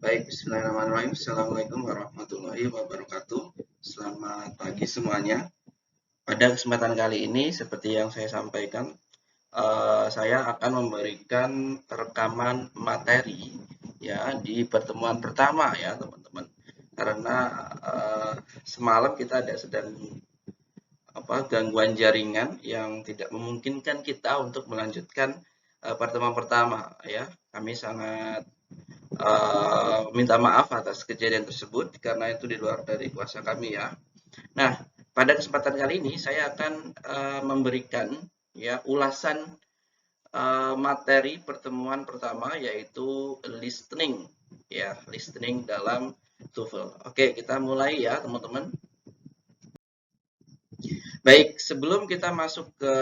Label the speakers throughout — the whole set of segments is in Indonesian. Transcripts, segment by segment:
Speaker 1: Baik, bismillahirrahmanirrahim. Assalamualaikum warahmatullahi wabarakatuh. Selamat pagi semuanya. Pada kesempatan kali ini, seperti yang saya sampaikan, saya akan memberikan rekaman materi ya di pertemuan pertama ya teman-teman. Karena semalam kita ada sedang gangguan jaringan yang tidak memungkinkan kita untuk melanjutkan pertemuan pertama ya. Kami sangat minta maaf atas kejadian tersebut karena itu di luar dari kuasa kami ya. Nah, pada kesempatan kali ini saya akan memberikan ya ulasan materi pertemuan pertama yaitu listening ya, listening dalam TOEFL. Oke, kita mulai ya teman-teman. Baik, sebelum kita masuk ke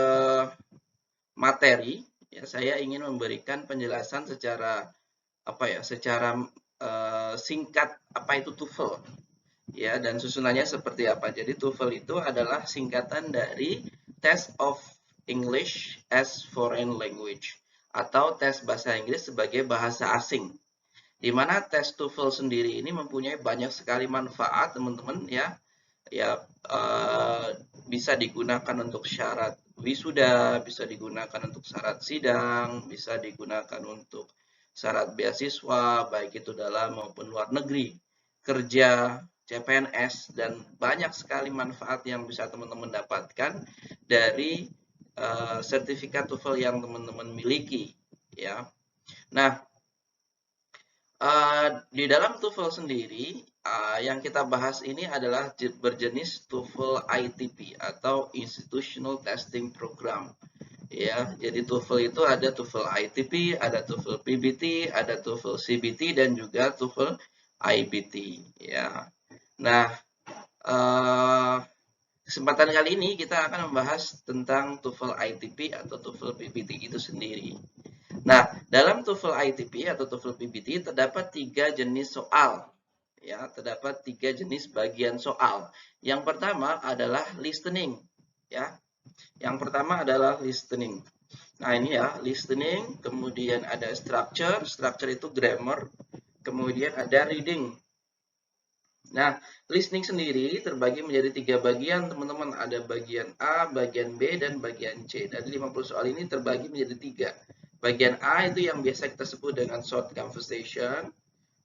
Speaker 1: materi, ya saya ingin memberikan penjelasan secara singkat apa itu TOEFL ya, dan susunannya seperti apa. Jadi TOEFL itu adalah singkatan dari Test of English as Foreign Language atau tes bahasa Inggris sebagai bahasa asing. Di mana tes TOEFL sendiri ini mempunyai banyak sekali manfaat teman-teman ya. Ya bisa digunakan untuk syarat wisuda, bisa digunakan untuk syarat sidang, bisa digunakan untuk syarat beasiswa, baik itu dalam maupun luar negeri, kerja, CPNS, dan banyak sekali manfaat yang bisa teman-teman dapatkan dari sertifikat TOEFL yang teman-teman miliki. Ya, nah di dalam TOEFL sendiri, yang kita bahas ini adalah berjenis TOEFL ITP atau Institutional Testing Program. Ya, jadi TOEFL itu ada TOEFL ITP, ada TOEFL PBT, ada TOEFL CBT, dan juga TOEFL IBT. Ya, nah kesempatan kali ini kita akan membahas tentang TOEFL ITP atau TOEFL PBT itu sendiri. Nah, dalam TOEFL ITP atau TOEFL PBT terdapat 3 jenis soal. Ya, terdapat 3 jenis bagian soal. Yang pertama adalah listening. Ya, yang pertama adalah listening. Nah, ini ya, listening, kemudian ada structure, structure itu grammar, kemudian ada reading. Nah, listening sendiri terbagi menjadi 3 bagian, teman-teman. Ada bagian A, bagian B, dan bagian C. Dari 50 soal ini terbagi menjadi 3. Bagian A itu yang biasa kita sebut dengan short conversation.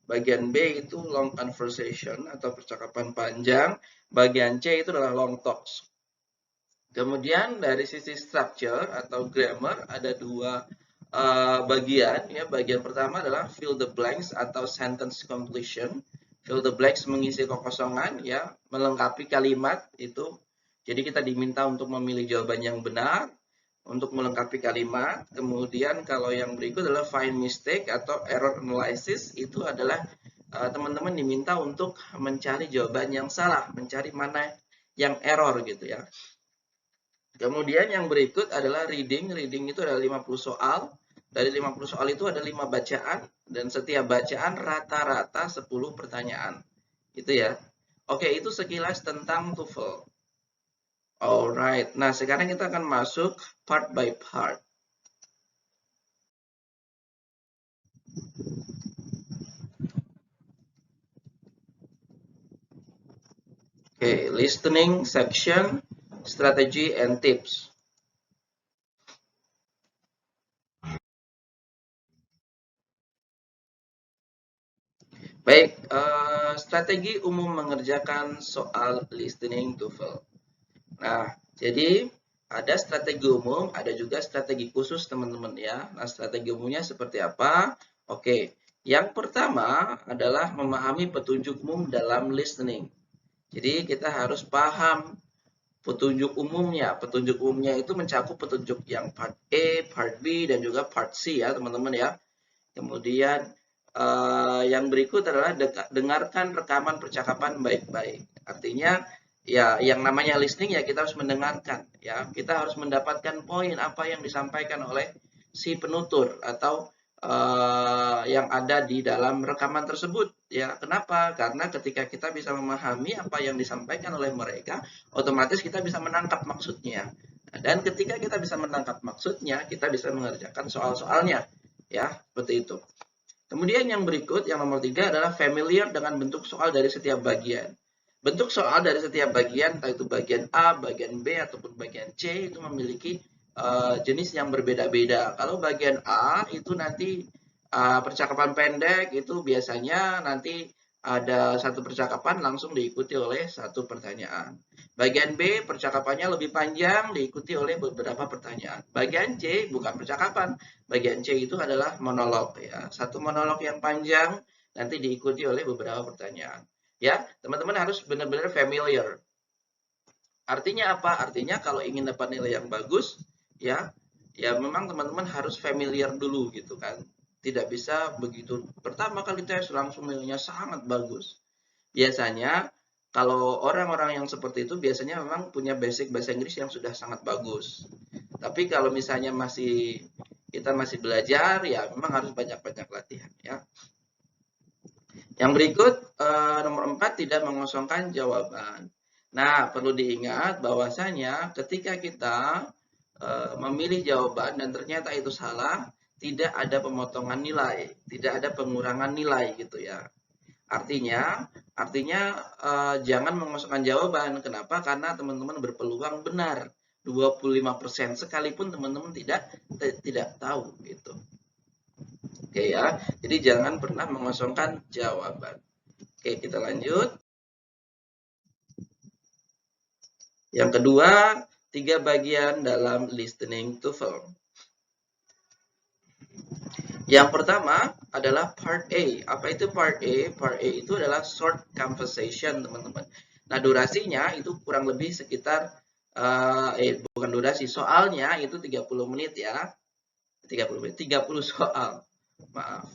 Speaker 1: Bagian B itu long conversation atau percakapan panjang. Bagian C itu adalah long talks. Kemudian dari sisi structure atau grammar ada 2 bagian. Ya, bagian pertama adalah fill the blanks atau sentence completion. Fill the blanks mengisi kekosongan ya, melengkapi kalimat itu. Jadi kita diminta untuk memilih jawaban yang benar untuk melengkapi kalimat. Kemudian kalau yang berikut adalah find mistake atau error analysis, itu adalah teman-teman diminta untuk mencari jawaban yang salah, mencari mana yang error gitu ya. Kemudian yang berikut adalah reading. Reading itu ada 50 soal. Dari 50 soal itu ada 5 bacaan dan setiap bacaan rata-rata 10 pertanyaan. Itu ya. Oke, itu sekilas tentang TOEFL. Alright. Nah, sekarang kita akan masuk part by part. Oke, listening section, strategy and tips. Baik, strategi umum mengerjakan soal listening TOEFL. Nah, jadi ada strategi umum, ada juga strategi khusus teman-teman ya. Nah, strategi umumnya seperti apa? Oke, yang pertama adalah memahami petunjuk umum dalam listening. Jadi kita harus paham petunjuk umumnya. Petunjuk umumnya itu mencakup petunjuk yang part A, part B, dan juga part C ya teman-teman ya. Kemudian yang berikut adalah dengarkan rekaman percakapan baik-baik. Artinya ya yang namanya listening ya kita harus mendengarkan ya. Kita harus mendapatkan poin apa yang disampaikan oleh si penutur atau yang ada di dalam rekaman tersebut ya. Kenapa? Karena ketika kita bisa memahami apa yang disampaikan oleh mereka, otomatis kita bisa menangkap maksudnya. Dan ketika kita bisa menangkap maksudnya, kita bisa mengerjakan soal-soalnya ya, seperti itu. Kemudian yang berikut, yang nomor 3 adalah familiar dengan bentuk soal dari setiap bagian. Bentuk soal dari setiap bagian, entah itu bagian A, bagian B, ataupun bagian C, itu memiliki jenis yang berbeda-beda. Kalau bagian A itu nanti percakapan pendek, itu biasanya nanti ada satu percakapan langsung diikuti oleh satu pertanyaan. Bagian B percakapannya lebih panjang diikuti oleh beberapa pertanyaan. Bagian C bukan percakapan. Bagian C itu adalah monolog ya. Satu monolog yang panjang nanti diikuti oleh beberapa pertanyaan. Ya, teman-teman harus benar-benar familiar. Artinya apa? Artinya kalau ingin dapat nilai yang bagus, ya, ya memang teman-teman harus familiar dulu gitu kan. Tidak bisa begitu pertama kali tes langsung nilainya sangat bagus. Biasanya kalau orang-orang yang seperti itu biasanya memang punya basic bahasa Inggris yang sudah sangat bagus. Tapi kalau misalnya kita masih belajar, ya memang harus banyak-banyak latihan ya. Yang berikut nomor 4 tidak mengosongkan jawaban. Nah, perlu diingat bahwasanya ketika kita memilih jawaban dan ternyata itu salah, tidak ada pemotongan nilai, tidak ada pengurangan nilai gitu ya. Artinya jangan mengosongkan jawaban. Kenapa? Karena teman-teman berpeluang benar 25% sekalipun teman-teman tidak tahu gitu. Oke ya. Jadi jangan pernah mengosongkan jawaban. Oke, kita lanjut. Yang kedua, 3 bagian dalam listening TOEFL. Yang pertama adalah part A. Apa itu part A? Part A itu adalah short conversation, teman-teman. Nah, durasinya itu kurang lebih sekitar bukan durasi, soalnya itu 30 menit ya. 30 menit, 30 soal. Maaf.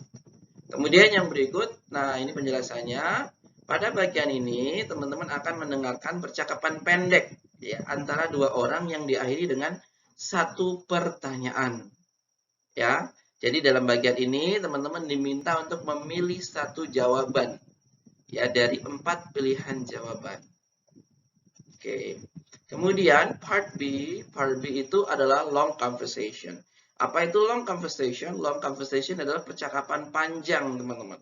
Speaker 1: Kemudian yang berikut, nah ini penjelasannya. Pada bagian ini, teman-teman akan mendengarkan percakapan pendek ya, antara dua orang yang diakhiri dengan satu pertanyaan. Ya, jadi dalam bagian ini, teman-teman diminta untuk memilih satu jawaban ya dari 4 pilihan jawaban. Oke. Kemudian part B itu adalah long conversation. Apa itu long conversation? Long conversation adalah percakapan panjang, teman-teman.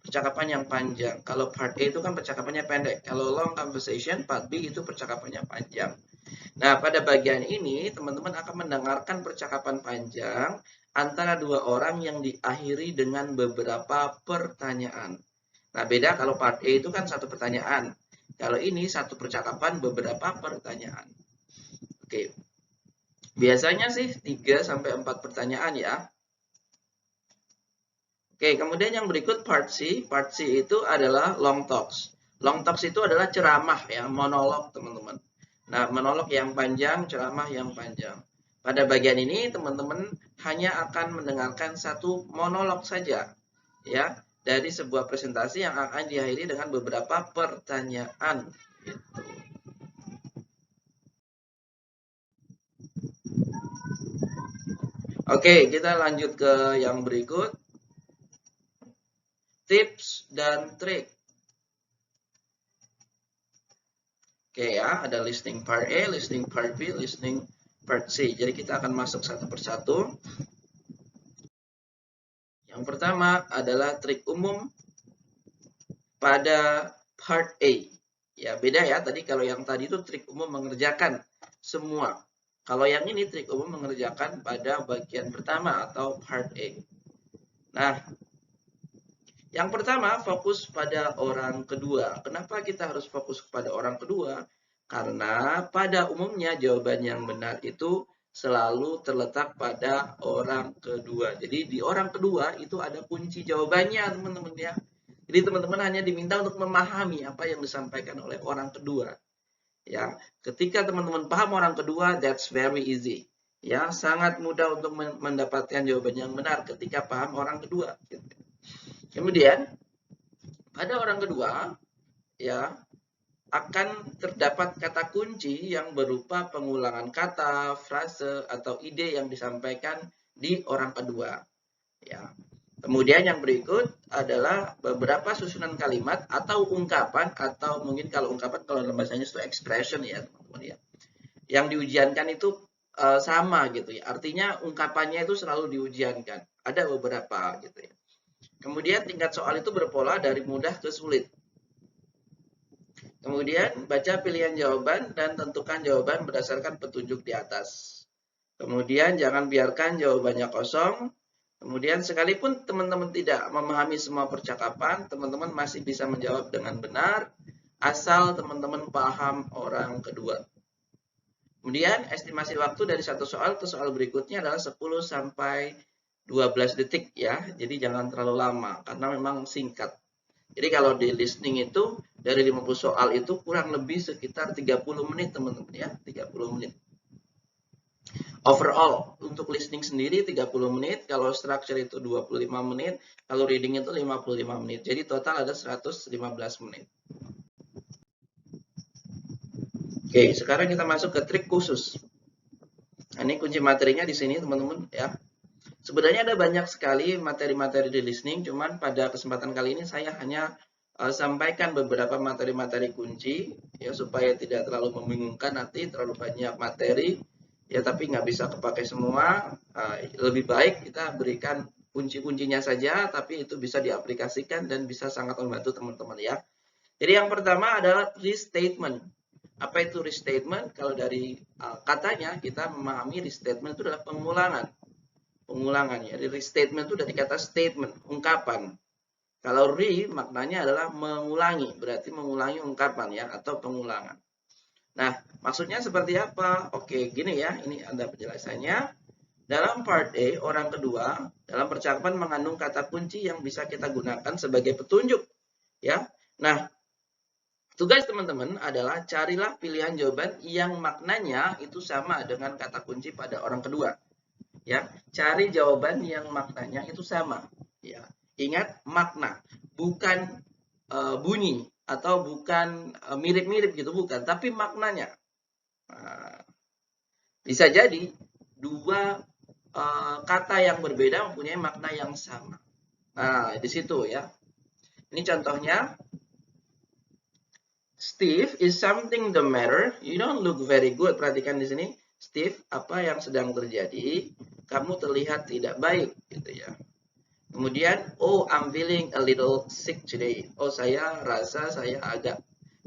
Speaker 1: Percakapan yang panjang. Kalau part A itu kan percakapannya pendek. Kalau long conversation, part B itu percakapannya panjang. Nah, pada bagian ini, teman-teman akan mendengarkan percakapan panjang antara dua orang yang diakhiri dengan beberapa pertanyaan. Nah, beda kalau part A itu kan satu pertanyaan. Kalau ini satu percakapan beberapa pertanyaan. Oke. Biasanya sih 3-4 pertanyaan ya. Oke, kemudian yang berikut part C. Part C itu adalah long talks. Long talks itu adalah ceramah ya, monolog teman-teman. Nah, monolog yang panjang, ceramah yang panjang. Pada bagian ini teman-teman hanya akan mendengarkan satu monolog saja ya, dari sebuah presentasi yang akan diakhiri dengan beberapa pertanyaan gitu. Oke, kita lanjut ke yang berikut. Tips dan trik. Oke ya, ada listening part A, listening part B, listening part C. Jadi kita akan masuk satu persatu. Yang pertama adalah trik umum pada part A. Ya, beda ya. Tadi kalau yang tadi itu trik umum mengerjakan semua. Kalau yang ini trik umum mengerjakan pada bagian pertama atau part A. Nah, yang pertama, fokus pada orang kedua. Kenapa kita harus fokus kepada orang kedua? Karena pada umumnya jawaban yang benar itu selalu terletak pada orang kedua. Jadi di orang kedua itu ada kunci jawabannya, teman-teman ya. Jadi teman-teman hanya diminta untuk memahami apa yang disampaikan oleh orang kedua. Ya, ketika teman-teman paham orang kedua, that's very easy. Ya, sangat mudah untuk mendapatkan jawaban yang benar ketika paham orang kedua. Kemudian pada orang kedua ya akan terdapat kata kunci yang berupa pengulangan kata, frase atau ide yang disampaikan di orang kedua. Ya. Kemudian yang berikut adalah beberapa susunan kalimat atau ungkapan atau mungkin kalau ungkapan kalau dalam bahasanya itu expression ya teman-teman ya. Yang diujiankan itu sama gitu ya. Artinya ungkapannya itu selalu diujiankan. Ada beberapa gitu ya. Kemudian tingkat soal itu berpola dari mudah ke sulit. Kemudian baca pilihan jawaban dan tentukan jawaban berdasarkan petunjuk di atas. Kemudian jangan biarkan jawabannya kosong. Kemudian sekalipun teman-teman tidak memahami semua percakapan, teman-teman masih bisa menjawab dengan benar, asal teman-teman paham orang kedua. Kemudian estimasi waktu dari satu soal ke soal berikutnya adalah 10 sampai 12 detik ya. Jadi jangan terlalu lama karena memang singkat. Jadi kalau di listening itu dari 50 soal itu kurang lebih sekitar 30 menit teman-teman ya, 30 menit. Overall untuk listening sendiri 30 menit, kalau structure itu 25 menit, kalau reading itu 55 menit. Jadi total ada 115 menit. Oke, sekarang kita masuk ke trik khusus. Nah, ini kunci materinya di sini teman-teman ya. Sebenarnya ada banyak sekali materi-materi di listening, cuman pada kesempatan kali ini saya hanya sampaikan beberapa materi-materi kunci ya supaya tidak terlalu membingungkan nanti terlalu banyak materi ya tapi nggak bisa kepakai semua. Lebih baik kita berikan kunci-kuncinya saja tapi itu bisa diaplikasikan dan bisa sangat membantu teman-teman ya. Jadi yang pertama adalah restatement. Apa itu restatement? Kalau dari katanya kita memahami restatement itu adalah pengulangan. Pengulangan ya. Restatement itu dari kata statement, ungkapan. Kalau re maknanya adalah mengulangi, berarti mengulangi ungkapan ya atau pengulangan. Nah, maksudnya seperti apa? Oke, gini ya, ini ada penjelasannya. Dalam part A, orang kedua, dalam percakapan mengandung kata kunci yang bisa kita gunakan sebagai petunjuk ya. Nah, tugas teman-teman adalah carilah pilihan jawaban yang maknanya itu sama dengan kata kunci pada orang kedua. Ya, cari jawaban yang maknanya itu sama. Ya, ingat makna, bukan bunyi atau bukan mirip-mirip gitu, bukan, tapi maknanya. Nah, bisa jadi dua kata yang berbeda mempunyai makna yang sama. Nah, di situ ya. Ini contohnya. Steve, is something the matter? You don't look very good. Perhatikan di sini. Steve, apa yang sedang terjadi? Kamu terlihat tidak baik, gitu ya. Kemudian, oh, I'm feeling a little sick today. Oh, saya rasa saya agak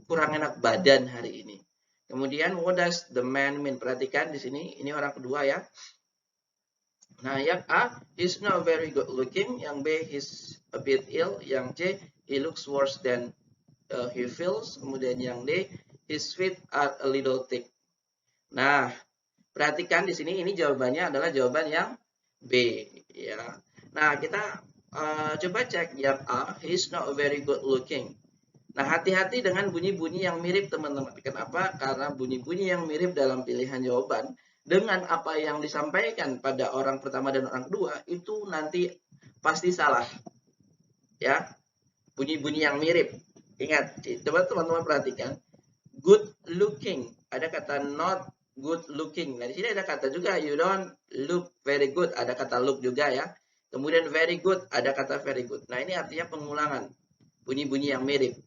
Speaker 1: kurang enak badan hari ini. Kemudian, what does the man mean? Perhatikan di sini, ini orang kedua ya. Nah, yang A, he's not very good looking. Yang B, he's a bit ill. Yang C, he looks worse than he feels. Kemudian yang D, his feet are a little thick. Nah, perhatikan di sini ini jawabannya adalah jawaban yang B ya. Nah, kita coba cek yang A, he's not very good looking. Nah, hati-hati dengan bunyi-bunyi yang mirip teman-teman. Kenapa? Karena bunyi-bunyi yang mirip dalam pilihan jawaban dengan apa yang disampaikan pada orang pertama dan orang kedua itu nanti pasti salah. Ya. Bunyi-bunyi yang mirip. Ingat, coba teman-teman perhatikan. Good looking. Ada kata not good looking. Nah, di sini ada kata juga you don't look very good. Ada kata look juga ya. Kemudian very good, ada kata very good. Nah, ini artinya pengulangan. Bunyi-bunyi yang mirip.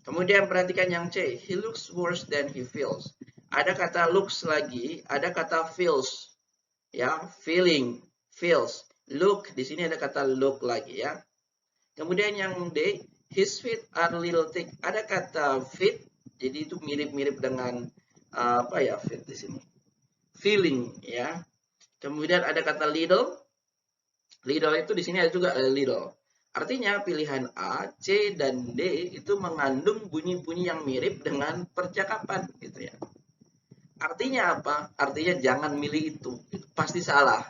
Speaker 1: Kemudian perhatikan yang C. He looks worse than he feels. Ada kata looks lagi, ada kata feels. Ya, feeling, feels. Look, di sini ada kata look lagi ya. Kemudian yang D, his feet are little thick. Ada kata feet, jadi itu mirip-mirip dengan apa ya feet di sini. Feeling ya. Kemudian ada kata little. Little itu di sini ada juga little. Artinya pilihan A, C, dan D itu mengandung bunyi-bunyi yang mirip dengan percakapan gitu ya. Artinya apa? Artinya jangan milih itu pasti salah.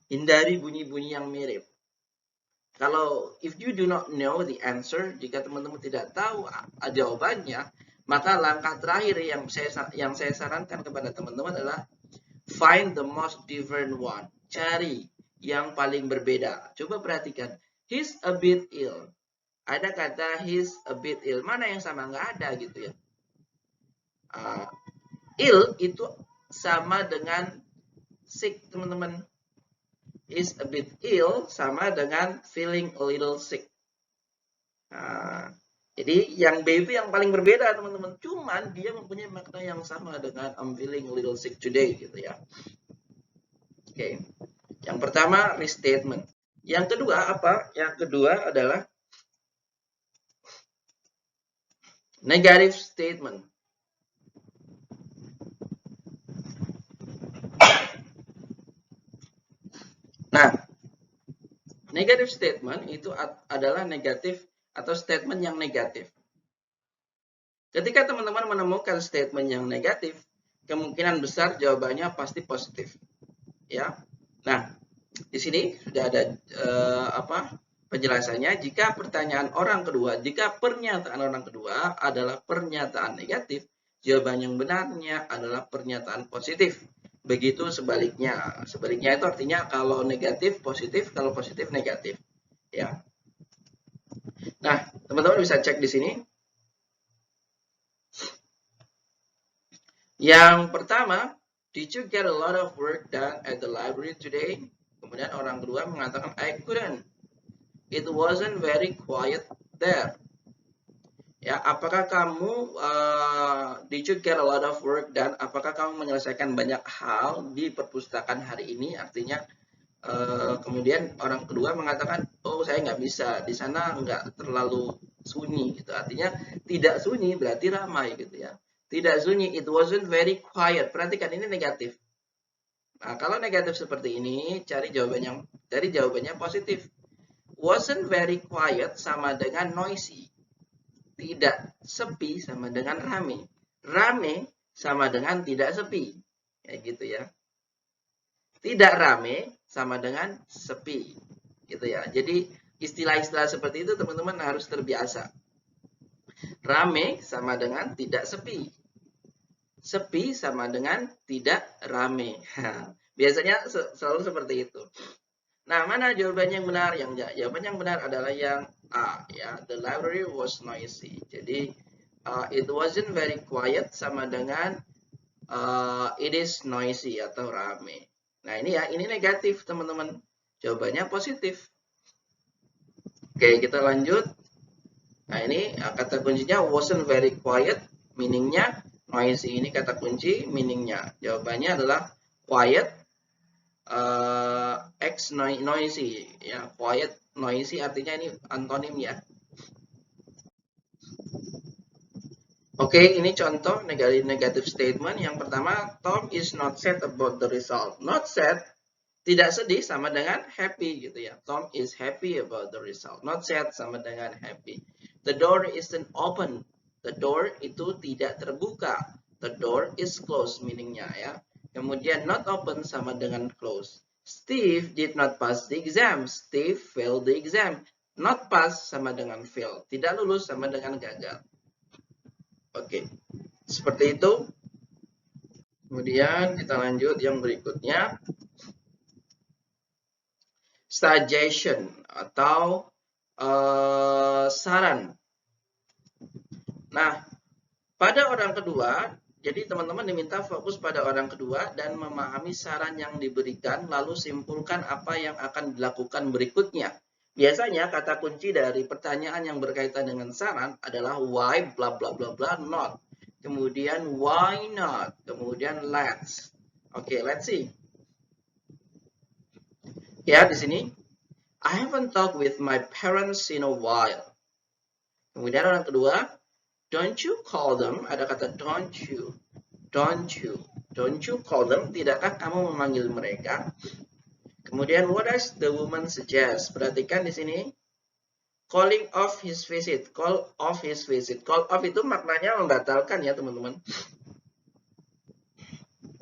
Speaker 1: Hindari bunyi-bunyi yang mirip. Kalau if you do not know the answer, jika teman-teman tidak tahu jawabannya, maka langkah terakhir yang saya sarankan kepada teman-teman adalah find the most different one. Cari yang paling berbeda. Coba perhatikan. He's a bit ill. Ada kata he's a bit ill. Mana yang sama? Nggak ada gitu ya. Ill itu sama dengan sick, teman-teman. Is a bit ill sama dengan feeling a little sick. Nah, jadi yang B itu yang paling berbeda teman-teman. Cuman dia mempunyai makna yang sama dengan I'm feeling a little sick today gitu ya. Oke. Yang pertama restatement. Yang kedua apa? Yang kedua adalah negative statement. Nah, negative statement itu adalah negatif atau statement yang negatif. Ketika teman-teman menemukan statement yang negatif, kemungkinan besar jawabannya pasti positif. Ya. Nah, di sini sudah ada penjelasannya. Jika pertanyaan orang kedua, jika pernyataan orang kedua adalah pernyataan negatif, jawaban yang benarnya adalah pernyataan positif. Begitu sebaliknya. Sebaliknya itu artinya kalau negatif positif, kalau positif negatif. Ya. Nah, teman-teman bisa cek di sini. Yang pertama, did you get a lot of work done at the library today? Kemudian orang kedua mengatakan, I couldn't. It wasn't very quiet there. Ya, apakah kamu did you get a lot of work done? Apakah kamu menyelesaikan banyak hal di perpustakaan hari ini? Artinya kemudian orang kedua mengatakan, oh saya nggak bisa, di sana nggak terlalu sunyi gitu. Artinya tidak sunyi berarti ramai gitu ya. Tidak sunyi, it wasn't very quiet. Perhatikan ini negatif. Nah, kalau negatif seperti ini, cari jawabannya positif. Wasn't very quiet sama dengan noisy. Tidak sepi sama dengan rame. Rame sama dengan tidak sepi. Kayak gitu ya. Tidak rame sama dengan sepi. Gitu ya. Jadi istilah-istilah seperti itu teman-teman harus terbiasa. Rame sama dengan tidak sepi. Sepi sama dengan tidak rame. Biasanya selalu seperti itu. Nah, mana jawabannya yang benar? Jawaban yang benar adalah yang A, ya. The library was noisy. Jadi it wasn't very quiet sama dengan it is noisy atau rame. Nah, ini negatif, teman-teman. Jawabannya positif. Oke, kita lanjut. Nah, ini kata kuncinya wasn't very quiet, meaningnya noisy. Ini kata kunci, meaningnya. Jawabannya adalah quiet, X noisy, ya. Quiet, noisy artinya ini antonim ya. Oke, ini contoh negative statement. Yang pertama, Tom is not sad about the result. Not sad, tidak sedih sama dengan happy gitu ya. Tom is happy about the result. Not sad sama dengan happy. The door isn't open. The door itu tidak terbuka. The door is closed meaningnya ya. Kemudian not open sama dengan close. Steve did not pass the exam. Steve failed the exam. Not pass sama dengan fail. Tidak lulus sama dengan gagal. Oke, seperti itu. Kemudian kita lanjut yang berikutnya. Suggestion atau saran. Nah, pada orang kedua, jadi teman-teman diminta fokus pada orang kedua dan memahami saran yang diberikan, lalu simpulkan apa yang akan dilakukan berikutnya. Biasanya kata kunci dari pertanyaan yang berkaitan dengan saran adalah why bla bla bla bla not. Kemudian why not. Kemudian let's. Oke, let's see. Ya, di sini I haven't talked with my parents in a while. Kemudian orang kedua, don't you call them, ada kata don't you call them, tidakkah kamu memanggil mereka? Kemudian what does the woman suggest? Perhatikan di sini, calling off his visit, call off his visit. Call off itu maknanya membatalkan ya teman-teman.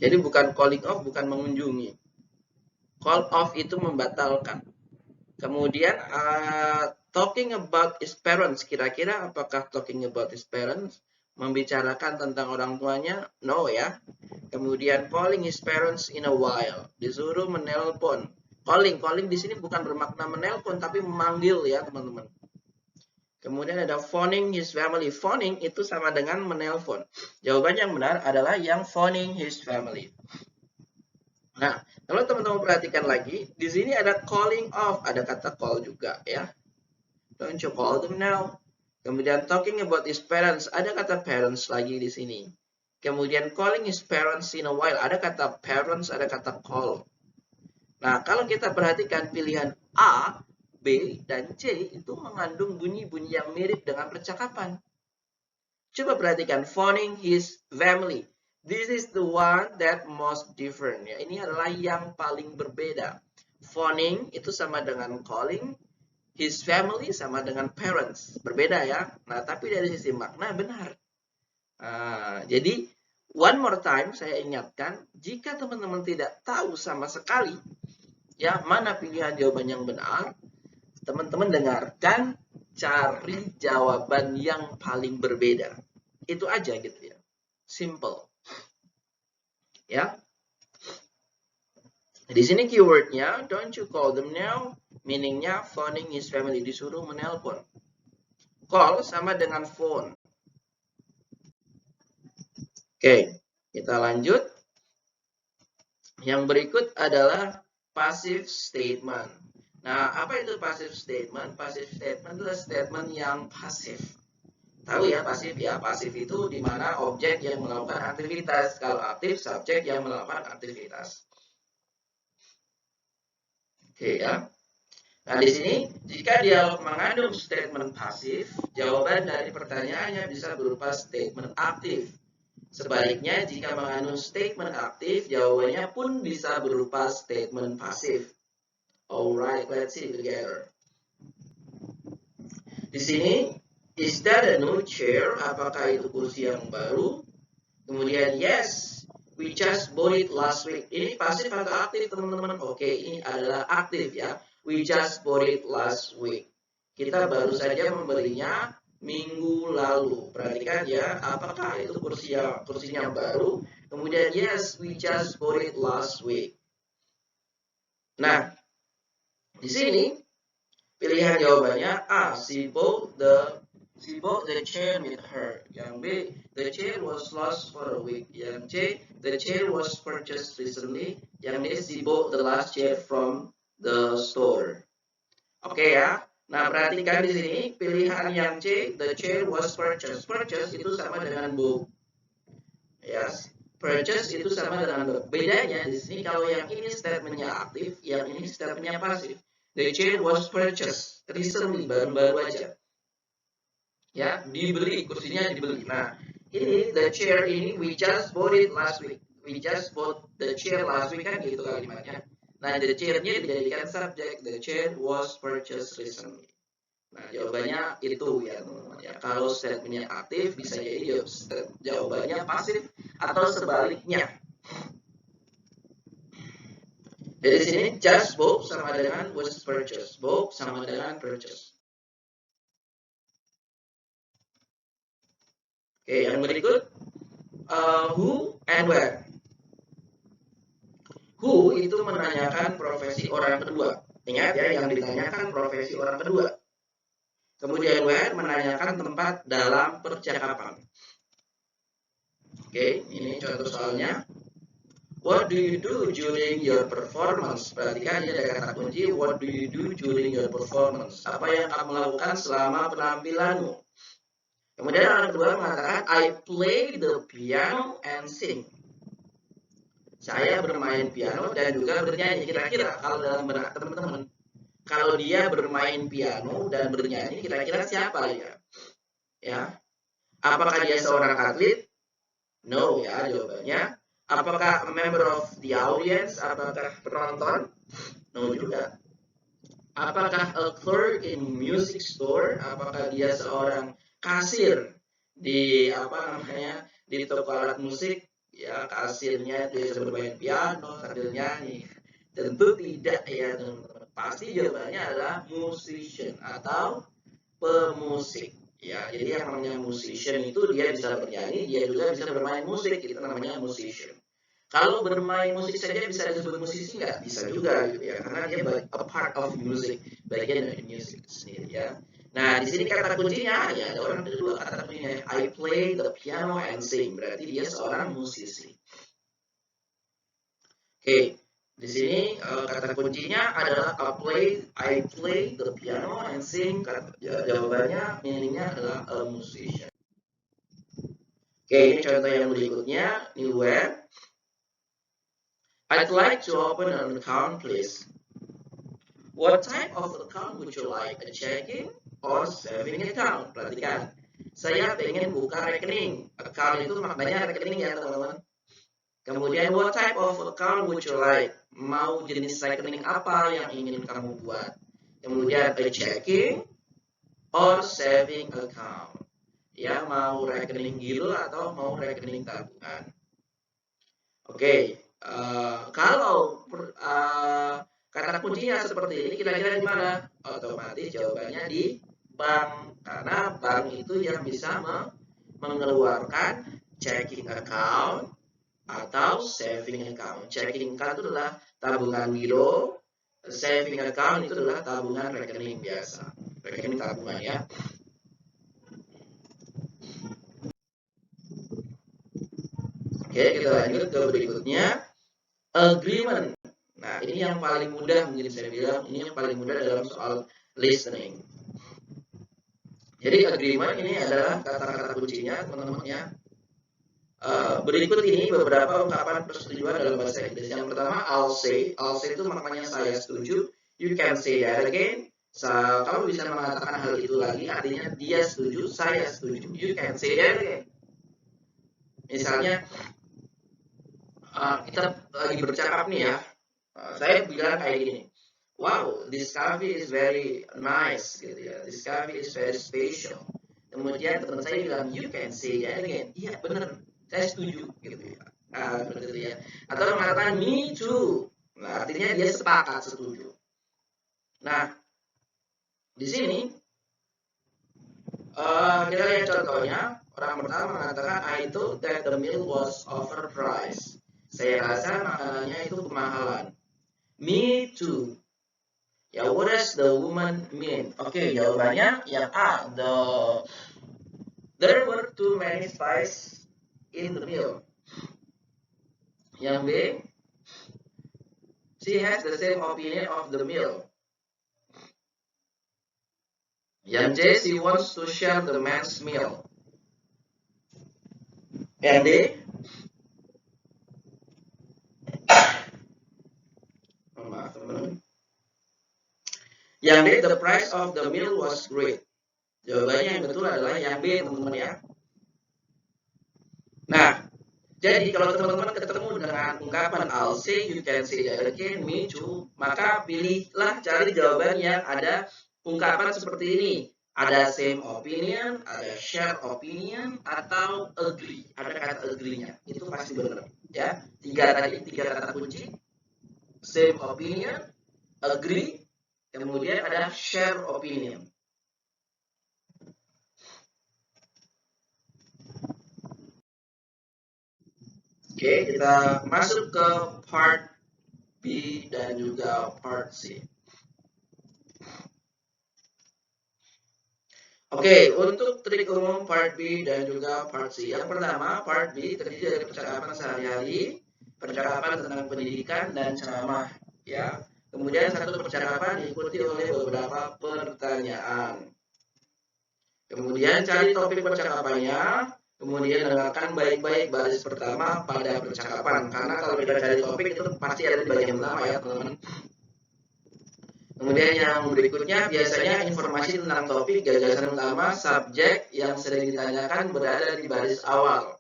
Speaker 1: Jadi bukan calling off, bukan mengunjungi. Call off itu membatalkan. Kemudian talking about his parents, kira-kira apakah talking about his parents membicarakan tentang orang tuanya? No ya. Kemudian calling his parents in a while, disuruh menelpon. Calling di sini bukan bermakna menelpon tapi memanggil ya teman-teman. Kemudian ada phoning his family. Phoning itu sama dengan menelpon. Jawaban yang benar adalah yang phoning his family. Nah, kalau teman-teman perhatikan lagi, di sini ada calling off, ada kata call juga ya. Don't you call them now? Kemudian talking about his parents, ada kata parents lagi di sini. Kemudian calling his parents in a while, ada kata parents, ada kata call. Nah, kalau kita perhatikan pilihan A, B, dan C itu mengandung bunyi-bunyi yang mirip dengan percakapan. Coba perhatikan phoning his family. This is the one that most different. Ya, ini adalah yang paling berbeda. Phoning itu sama dengan calling, his family sama dengan parents. Berbeda ya. Nah, tapi dari sisi makna benar. Jadi, one more time saya ingatkan, jika teman-teman tidak tahu sama sekali ya mana pilihan jawaban yang benar, teman-teman dengarkan, cari jawaban yang paling berbeda. Itu aja gitu ya. Simple. Ya. Di sini keywordnya, don't you call them now, meaningnya phoning his family, disuruh menelpon. Call sama dengan phone. Oke, kita lanjut. Yang berikut adalah passive statement. Nah, apa itu passive statement? Passive statement adalah statement yang pasif. Tahu ya pasif? Ya, pasif itu di mana objek yang melakukan aktivitas. Kalau aktif, subjek yang melakukan aktivitas. Oke ya. Nah, di sini jika dialog mengandung statement pasif, jawaban dari pertanyaannya bisa berupa statement aktif. Sebaliknya, jika mengandung statement aktif, jawabannya pun bisa berupa statement pasif. Alright, let's see together. Di sini, is that a new chair? Apakah itu kursi yang baru? Kemudian, yes, we just bought it last week. Ini pasif atau aktif, teman-teman? Oke, ini adalah aktif ya. We just bought it last week. Kita baru saja membelinya minggu lalu. Perhatikan ya, apakah itu kursinya baru? Kemudian, yes, we just bought it last week. Nah, di sini pilihan jawabannya A, she bought the chair with her. Yang B, the chair was lost for a week. Yang C, the chair was purchased recently. Yang D, she bought the last chair from the store. Oke ya. Nah, perhatikan di sini pilihan yang C, the chair was purchased. Purchase itu sama dengan book. Yes. Purchase itu sama dengan book. Bedanya di sini kalau yang ini statementnya aktif, yang ini statementnya pasif. The chair was purchased recently, baru-baru aja. Ya, dibeli, kursinya dibeli. Nah, ini the chair ini we just bought it last week. We just bought the chair last week kan gitu kalimatnya. Nah, the chair-nya dijadikan subjek. The chair was purchased recently. Nah, jawabannya itu ya teman-teman ya. Kalau statementnya aktif bisa jadi jawabannya pasif atau sebaliknya. Dari sini just bought sama dengan was purchased. Bought sama dengan purchased. Oke, yang berikut who and where. Who itu menanyakan profesi orang kedua. Ingat ya, yang ditanyakan profesi orang kedua. Kemudian where menanyakan tempat dalam percakapan. Oke, ini contoh soalnya. What do you do during your performance? Perhatikan ada kata kunci what do you do during your performance? Apa yang kamu lakukan selama penampilanmu? Kemudian orang kedua mengatakan I play the piano and sing. Saya bermain piano dan juga bernyanyi. Kira-kira kalau dalam benak teman-teman, kalau dia bermain piano dan bernyanyi, kira-kira siapa ya? Ya. Apakah dia seorang atlet? No ya jawabannya. Apakah a member of the audience? Apakah penonton? No juga. Apakah a clerk in music store? Apakah dia seorang kasir di di toko alat musik? Ya, kasirnya dia bisa bermain piano sambil nyanyi. Tentu tidak ya teman-teman. Pasti jawabannya adalah musician atau pemusik. Ya, jadi yang namanya musician itu dia bisa bernyanyi, dia juga bisa bermain musik, itu namanya musician. Kalau bermain musik saja bisa disebut musisi nggak? Bisa juga gitu ya, karena dia a part of music, bagian dari musik sendiri ya. Nah, di sini kata kuncinya ya ada orang kedua kata kuncinya I play the piano and sing, berarti dia seorang musisi. Oke, di sini kata kuncinya adalah I play the piano and sing. Jawabannya meaningnya adalah a musician. Oke, ini contoh yang berikutnya, ini where. I'd like to open an account, please. What type of account would you like? A checking or saving account? Perhatikan, saya pengen buka rekening. Account itu maknanya rekening ya teman-teman. Kemudian what type of account would you like? Mau jenis rekening apa yang ingin kamu buat? Kemudian a checking or saving account. Ya, mau rekening giro atau mau rekening tabungan. Oke, kalau kata kuncinya seperti ini, kira-kira di mana? Otomatis jawabannya di bank, karena bank itu yang bisa mengeluarkan checking account atau saving account. Checking account itu adalah tabungan giro, saving account itu adalah tabungan rekening biasa, rekening tabungan ya. Oke, kita lanjut ke berikutnya, agreement. Nah, ini yang paling mudah, mungkin saya bilang ini yang paling mudah dalam soal listening. Jadi agreement ini adalah kata-kata kuncinya, teman-teman ya. Berikut ini beberapa ungkapan persetujuan dalam bahasa Inggris. Yang pertama, I'll say itu maknanya saya setuju. You can say that again. Kamu bisa mengatakan hal itu lagi, artinya dia setuju, saya setuju. You can say that again. Misalnya, kita lagi bercakap nih ya. Saya bilang kayak gini, wow, this coffee is very nice, gitu ya. This coffee is very special. Kemudian teman saya bilang, you can say that again. Iya, benar, saya setuju, gitu ya. Seperti itu ya. Atau mengatakan me too. Nah, artinya dia sepakat, setuju. Nah, di sini kita lihat contohnya. Orang pertama mengatakan, I thought that the meal was overpriced. Saya rasa makanannya itu kemahalan. Me too. Ya, what does the woman mean? Oke, jawabannya yang A. There were too many spices in the meal. Yang B. She has the same opinion of the meal. Yang C. She wants to share the man's meal. Yang D. Maaf teman-teman. Yang D. The price of the meal was great. Jawabannya yang betul adalah yang B, teman-teman ya. Nah, jadi kalau teman-teman ketemu dengan ungkapan I'll say, you can say that again, me too, maka pilihlah cari jawaban yang ada ungkapan seperti ini. Ada same opinion, ada share opinion, atau agree. Ada kata agree-nya. Itu pasti benar. Ya, tiga kata kunci. Same opinion, agree, kemudian ada share opinion. Oke, kita masuk ke part B dan juga part C. Oke, untuk trik umum part B dan juga part C. Yang pertama, part B terdiri dari percakapan sehari-hari, percakapan tentang pendidikan dan ceramah, ya. Kemudian satu percakapan diikuti oleh beberapa pertanyaan. Kemudian cari topik percakapannya, kemudian dengarkan baik-baik baris pertama pada percakapan. Karena kalau kita cari topik itu pasti ada di bagian pertama ya, teman-teman. Kemudian yang berikutnya biasanya informasi tentang topik, gagasan utama, subjek yang sering ditanyakan berada di baris awal.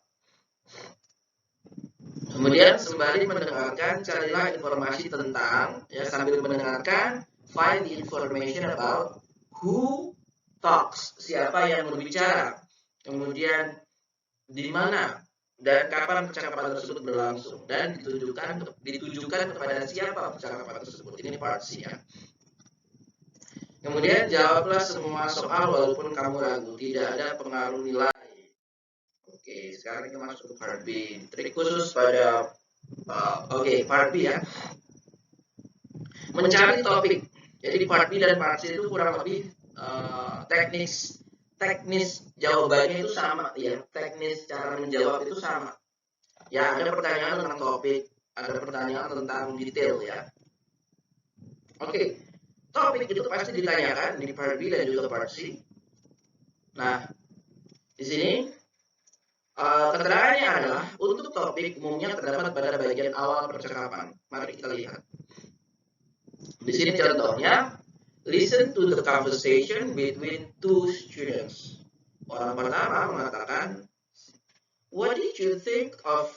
Speaker 1: Kemudian sembari mendengarkan, carilah informasi tentang, ya sambil mendengarkan, find the information about who talks, siapa yang berbicara. Kemudian di mana dan kapan percakapan tersebut berlangsung dan ditujukan kepada siapa percakapan tersebut. Ini part C ya. Kemudian jawablah semua soal walaupun kamu ragu, tidak ada pengaruh nilai. Oke, sekarang kita masuk ke part B. Trik khusus pada part B ya. Mencari topik. Jadi part B dan part C itu kurang lebih teknis jawabannya itu sama ya. Teknis cara menjawab itu sama. Ya, ada pertanyaan tentang topik, ada pertanyaan tentang detail ya. Oke. Topik itu pasti ditanyakan di part B dan juga part C. Nah, di sini Keterangannya adalah untuk topik umumnya terdapat pada bagian awal percakapan. Mari kita lihat. Di sini contohnya, listen to the conversation between two students. Orang pertama mengatakan, what did you think of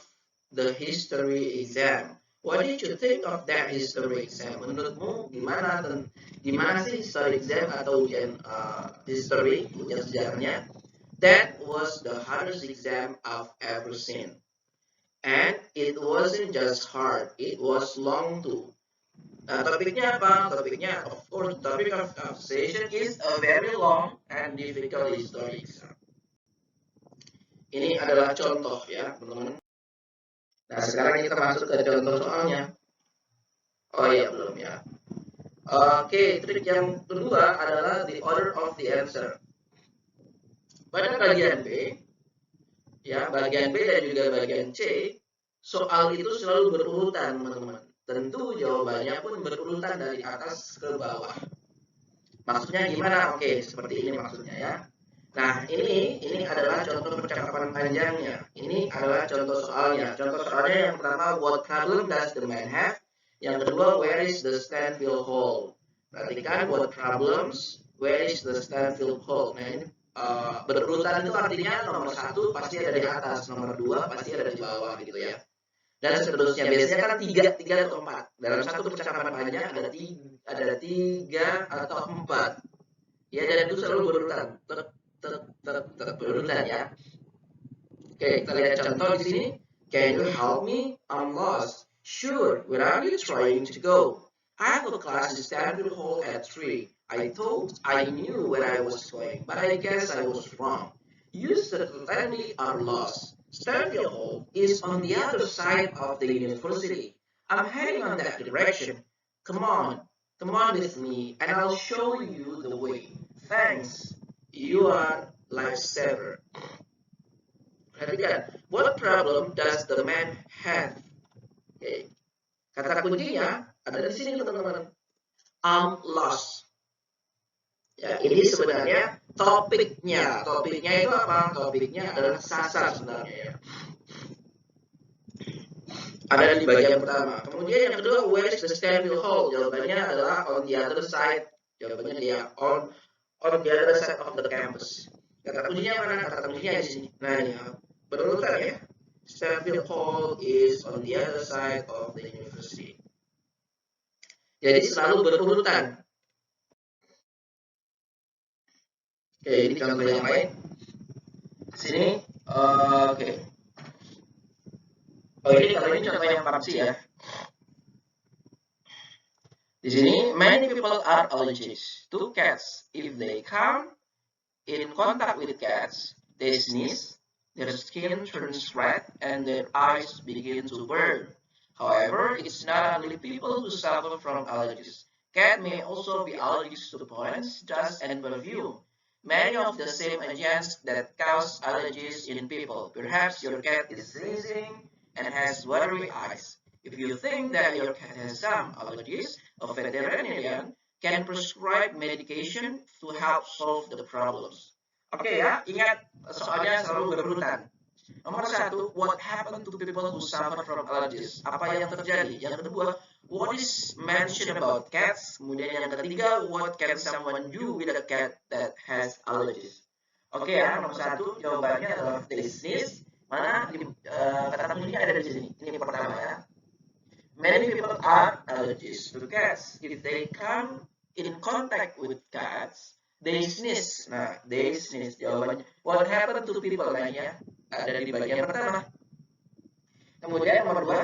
Speaker 1: the history exam? What did you think of that history exam? Menurutmu gimana sih history exam atau ujian history, ujian sejarahnya? That was the hardest exam I've ever seen. And it wasn't just hard, it was long too. Nah, topiknya apa? Topiknya, of course, topic of conversation is a very long and difficult history exam. Ini adalah contoh ya, teman-teman. Nah, sekarang kita masuk ke contoh soalnya. Oh iya, belum ya. Oke, trik yang kedua adalah the order of the answer. Pada bagian B, ya, bagian B dan juga bagian C, soal itu selalu berurutan, teman-teman. Tentu jawabannya pun berurutan dari atas ke bawah. Maksudnya gimana? Oke, seperti ini maksudnya ya. Nah, ini adalah contoh percakapan panjangnya. Ini adalah contoh soalnya. Contoh soalnya yang pertama, what problem does the man have? Yang kedua, where is the Stanfield Hall? Perhatikan, what problems, where is the Stanfield Hall? Nah, ini berurutan itu artinya nomor satu pasti ada di atas, nomor dua pasti ada di bawah gitu ya. Dan seterusnya. Biasanya kan tiga atau empat. Dalam satu percakapan panjang ada tiga atau empat. Ya, dan itu selalu berurutan. Berurutan ya. Oke, kita lihat contoh di sini. Can you help me? I'm lost. Sure, where are you trying to go? I have a class in Stanfield Hall at 3. I thought I knew where I was going, but I guess I was wrong. You certainly are lost. Stanfield Hall is on the other side of the university. I'm heading on that direction. Come on with me, and I'll show you the way. Thanks. You are lifesaver. Perhatikan, what problem does the man have? Okay. Kata kuncinya ada di sini teman-teman. I'm lost. Ya, ini sebenarnya topiknya. Topiknya itu apa? Topiknya adalah sasar sebenarnya ya. Ada di bagian pertama. Kemudian yang kedua, where is the Stanfield Hall? Jawabannya adalah on the other side. Jawabannya dia on the other side of the campus. Kata kuncinya mana? Kata kuncinya di sini. Nah, ini berurutan ya. Stanfield Hall is on the other side of the university. Jadi selalu berurutan. Oke, ini contoh yang lain. Sini, oke. Oh, ini kalau ini contoh yang PUBG ya. Di sini, many people are allergic to cats. If they come in contact with cats, they sneeze, their skin turns red, and their eyes begin to burn. However, it's not only people who suffer from allergies. Cats may also be allergic to pollens, dust, and perfume. Many of the same agents that cause allergies in people. Perhaps your cat is sneezing and has watery eyes. If you think that your cat has some allergies, a veterinarian can prescribe medication to help solve the problems. Oke ya, ingat soalnya selalu berurutan. Nomor satu, what happened to people who suffer from allergies? Apa yang terjadi? Yang kedua, what is mentioned about cats? Kemudian yang ketiga, what can someone do with a cat that has allergies? Oke ya, nomor satu jawabannya adalah they sneeze. Mana kata kuncinya ada di sini. Ini pertama ya. Many people are allergic to cats. If they come in contact with cats, they sneeze. Nah, they sneeze jawabannya. What happened to people lainnya? Ada di bagian pertama. Kemudian nomor dua,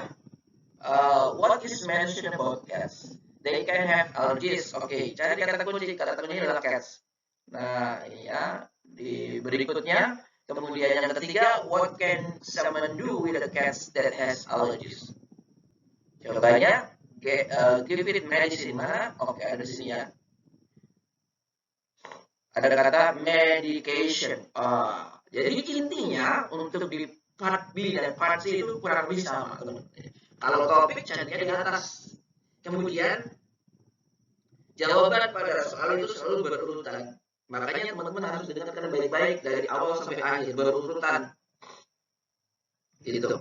Speaker 1: what is mentioned about cats? They can have allergies. Oke, cari kata kunci. Kata kuncinya adalah cats. Nah, ini ya. Di berikutnya, kemudian yang ketiga, what can someone do with a cat that has allergies? Jawabannya, give it medicine. Mana? Oke, ada di sini ya. Ada kata medication. Jadi intinya untuk di part B dan part C itu kurang lebih sama, teman-teman. Kalau topik carinya di atas. Kemudian jawaban pada soal itu selalu berurutan. Makanya teman-teman harus dengarkan baik-baik dari awal sampai akhir, berurutan. Gitu.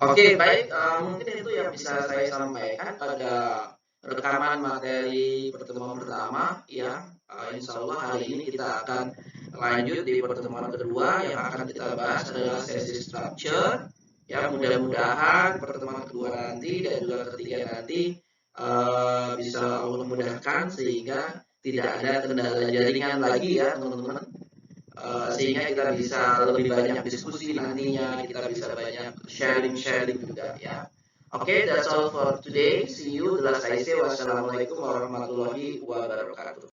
Speaker 1: Oke, baik. Mungkin itu yang bisa saya sampaikan pada rekaman materi pertemuan pertama ya. Insya Allah hari ini kita akan lanjut di pertemuan kedua. Yang akan kita bahas adalah sesi structure. Ya, mudah-mudahan pertemuan kedua nanti dan juga ketiga nanti bisa Allah mudahkan sehingga tidak ada kendala jaringan lagi ya teman-teman. Sehingga kita bisa lebih banyak diskusi nantinya, kita bisa banyak sharing-sharing juga ya. Oke, okay, that's all for today. See you. Wassalamualaikum warahmatullahi wabarakatuh.